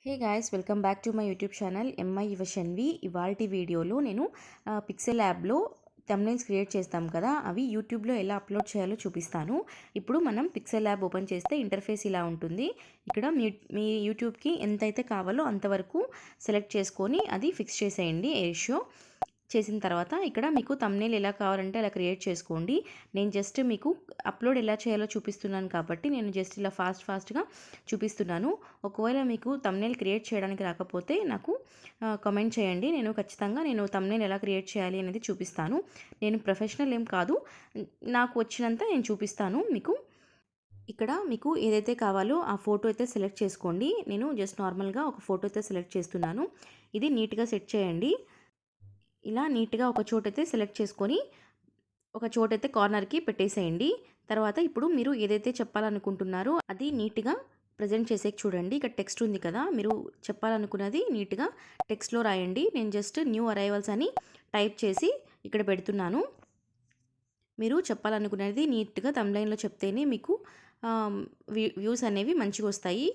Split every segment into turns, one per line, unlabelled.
Hey guys, welcome back to my YouTube channel MI Yuvashanvi. ఇవాల్టి వీడియోలో నేను పిక్సెల్ యాప్లో థంబ్నెయిల్స్ క్రియేట్ చేస్తాం కదా, అవి యూట్యూబ్లో ఎలా అప్లోడ్ చేయాలో చూపిస్తాను. ఇప్పుడు మనం పిక్సెల్ యాప్ ఓపెన్ చేస్తే ఇంటర్ఫేస్ ఇలా ఉంటుంది. ఇక్కడ మీ యూట్యూబ్కి ఎంతైతే కావాలో అంతవరకు సెలెక్ట్ చేసుకొని అది ఫిక్స్ చేసేయండి రేషియో. చేసిన తర్వాత ఇక్కడ మీకు థంబ్నెయిల్ ఎలా కావాలంటే అలా క్రియేట్ చేసుకోండి. నేను జస్ట్ మీకు అప్లోడ్ ఎలా చేయాలో చూపిస్తున్నాను కాబట్టి నేను జస్ట్ ఇలా ఫాస్ట్గా చూపిస్తున్నాను. ఒకవేళ మీకు థంబ్నెయిల్ క్రియేట్ చేయడానికి రాకపోతే నాకు కామెంట్ చేయండి. నేను ఖచ్చితంగా థంబ్నెయిల్ ఎలా క్రియేట్ చేయాలి అనేది చూపిస్తాను. నేను ప్రొఫెషనల్ ఏం కాదు, నాకు వచ్చినంత నేను చూపిస్తాను మీకు. ఇక్కడ మీకు ఏదైతే కావాలో ఆ ఫోటో అయితే సెలెక్ట్ చేసుకోండి. నేను జస్ట్ నార్మల్గా ఒక ఫోటో అయితే సెలెక్ట్ చేస్తున్నాను. ఇది నీట్గా సెట్ చేయండి. ఇలా నీట్గా ఒక చోటైతే సెలెక్ట్ చేసుకొని ఒక చోటైతే కార్నర్కి పెట్టేసేయండి. తర్వాత ఇప్పుడు మీరు ఏదైతే చెప్పాలనుకుంటున్నారో అది నీట్గా ప్రజెంట్ చేసేకి చూడండి. ఇక్కడ టెక్స్ట్ ఉంది కదా, మీరు చెప్పాలనుకున్నది నీట్గా టెక్స్ట్లో రాయండి. నేను జస్ట్ న్యూ అరైవల్స్ అని టైప్ చేసి ఇక్కడ పెడుతున్నాను. మీరు చెప్పాలనుకున్నది నీట్గా థంబ్నెయిల్లో చెప్తేనే మీకు వ్యూస్ అనేవి మంచిగా వస్తాయి.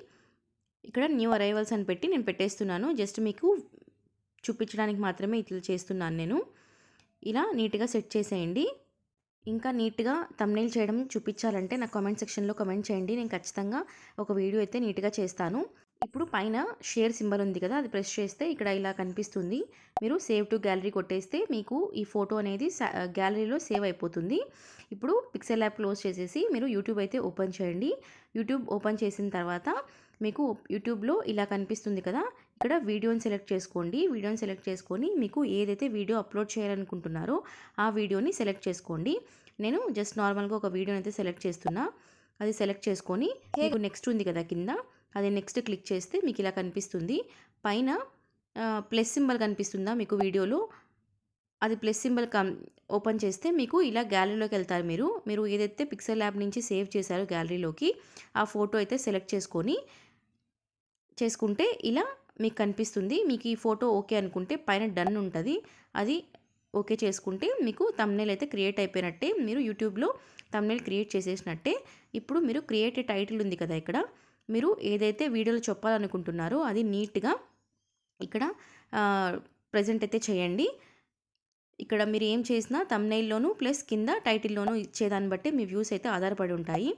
ఇక్కడ న్యూ అరైవల్స్ అని పెట్టి నేను పెట్టేస్తున్నాను. జస్ట్ మీకు చూపించడానికి మాత్రమే ఇట్లా చేస్తున్నాను నేను. ఇలా నీట్గా సెట్ చేసేయండి. ఇంకా నీట్గా థంబ్నెయిల్ చేయడం చూపించాలంటే నా కామెంట్ సెక్షన్లో కామెంట్ చేయండి. నేను ఖచ్చితంగా ఒక వీడియో అయితే నీట్గా చేస్తాను. ఇప్పుడు పైన షేర్ సింబల్ ఉంది కదా, అది ప్రెస్ చేస్తే ఇక్కడ ఇలా కనిపిస్తుంది. మీరు సేవ్ టు గ్యాలరీ కొట్టేస్తే మీకు ఈ ఫోటో అనేది గ్యాలరీలో సేవ్ అయిపోతుంది. ఇప్పుడు పిక్సెల్ యాప్ క్లోజ్ చేసేసి మీరు యూట్యూబ్ అయితే ఓపెన్ చేయండి. యూట్యూబ్ ఓపెన్ చేసిన తర్వాత మీకు యూట్యూబ్లో ఇలా కనిపిస్తుంది కదా, ఇక్కడ వీడియోని సెలెక్ట్ చేసుకోండి. వీడియోని సెలెక్ట్ చేసుకొని మీకు ఏదైతే వీడియో అప్లోడ్ చేయాలనుకుంటున్నారో ఆ వీడియోని సెలెక్ట్ చేసుకోండి. నేను జస్ట్ నార్మల్గా ఒక వీడియోని అయితే సెలెక్ట్ చేస్తున్నా. అది సెలెక్ట్ చేసుకొని మీకు నెక్స్ట్ ఉంది కదా కింద, అది నెక్స్ట్ క్లిక్ చేస్తే మీకు ఇలా కనిపిస్తుంది. పైన ప్లస్ సింబల్ కనిపిస్తుందా మీకు వీడియోలో, అది ప్లస్ సింబల్ ఓపెన్ చేస్తే మీకు ఇలా గ్యాలరీలోకి వెళ్తారు. మీరు ఏదైతే పిక్సెల్ యాప్ నుంచి సేవ్ చేశారో గ్యాలరీలోకి ఆ ఫోటో అయితే సెలెక్ట్ చేసుకుంటే ఇలా మీకు కనిపిస్తుంది. మీకు ఈ ఫోటో ఓకే అనుకుంటే పైన డన్ ఉంటుంది, అది ఓకే చేసుకుంటే మీకు థంబ్నెయిల్ అయితే క్రియేట్ అయిపోయినట్టే. మీరు యూట్యూబ్లో థంబ్నెయిల్ క్రియేట్ చేసేసినట్టే. ఇప్పుడు మీరు క్రియేట్ టైటిల్ ఉంది కదా, ఇక్కడ మీరు ఏదైతే వీడియోలో చెప్పాలనుకుంటున్నారో అది నీట్గా ఇక్కడ ప్రజెంట్ అయితే చేయండి. ఇక్కడ మీరు ఏం చేసినా థంబ్నెయిల్లోను ప్లస్ కింద టైటిల్లోనూ ఇచ్చేదాన్ని బట్టి మీ వ్యూస్ అయితే ఆధారపడి ఉంటాయి.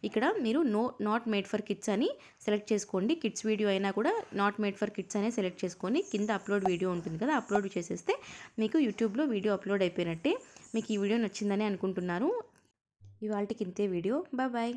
ఇక్కడ మీరు నాట్ మేడ్ ఫర్ కిడ్స్ అని సెలెక్ట్ చేసుకోండి. కిడ్స్ వీడియో అయినా కూడా నాట్ మేడ్ ఫర్ కిడ్స్ అనే సెలెక్ట్ చేసుకొని కింద అప్లోడ్ వీడియో ఉంటుంది కదా, అప్లోడ్ చేసేస్తే మీకు యూట్యూబ్లో వీడియో అప్లోడ్ అయిపోయినట్టే. మీకు ఈ వీడియో నచ్చిందని అనుకుంటున్నారు. ఇవాళకి ఇంతే వీడియో. Bye bye.